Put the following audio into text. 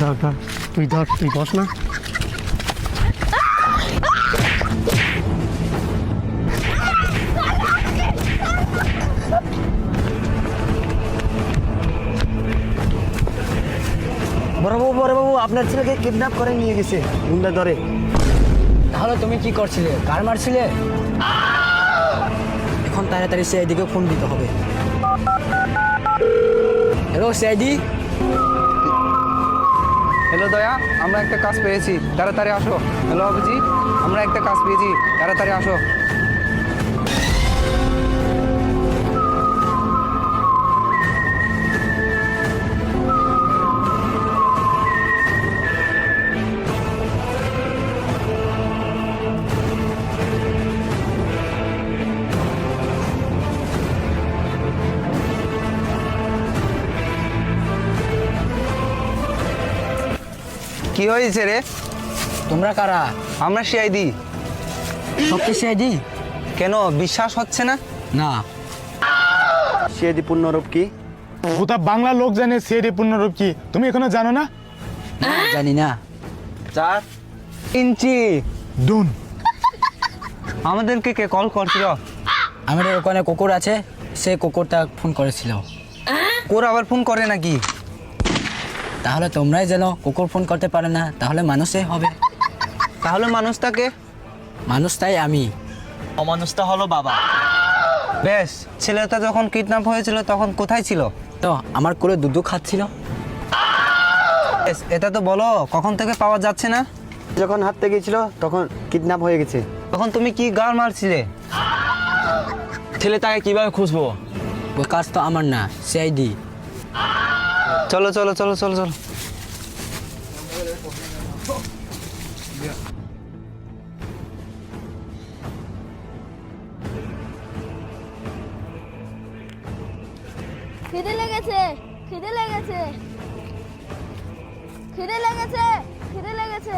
ধর ধর তুই বস না। বড়বাবু আপনার ছেলেকে কিডন্যাপ করে নিয়ে গেছে গুন্ডা ধরে। তাহলে তুমি কি করছিলে? কার মারছিলে? এখন তাড়াতাড়ি সিআইডিকে ফোন দিতে হবে। Hello CID. হ্যালো দয়া, আমরা একটা কাজ পেয়েছি, তাড়াতাড়ি আসো। হ্যালো অভিজি, আমরা একটা কাজ পেয়েছি, তাড়াতাড়ি আসো। কি হয়েছে রে? তোমরা কারা? আমরা সিআইডি। সত্যি সিআইডি? কেন বিশ্বাস হচ্ছে না? না। সিআইডি পূর্ণরূপ কি? গোটা বাংলা লোক জানে সিআইডি পূর্ণরূপ কি, তুমি এখনো জানো না? জানি না। 4 ইঞ্চি ডুন। আমাদেরকে কে কল করছিল? আমাদের ওখানে কুকুর আছে, সে কুকুরটা ফোন করেছিল। ওর আবার ফোন করে নাকি? তাহলে তোমরাই জানো কুকুর ফোন করতে পারে না, তাহলে মানুষই হবে। তাহলে মানুষটাকে? মানুষটাই আমি। অমানুষটা হলো বাবা। বেশ, ছেলেটা যখন কিডন্যাপ হয়েছিল তখন কোথায় ছিল? তো আমার কোলে দুধ খাচ্ছিল। বেশ, এটা তো বলো কখন থেকে পাওয়া যাচ্ছে না? যখন হাঁটতে গিয়েছিল তখন কিডন্যাপ হয়ে গেছে। তখন তুমি কি গাল মারছিলে? ছেলেটাকে কিভাবে খুঁজবো? ওই কাজ তো আমার না, সিআইডি। চলো চলো চলো চলো চলো। খিদে লেগেছে, খিদে লেগেছে, খিদে লেগেছে, খিদে লেগেছে।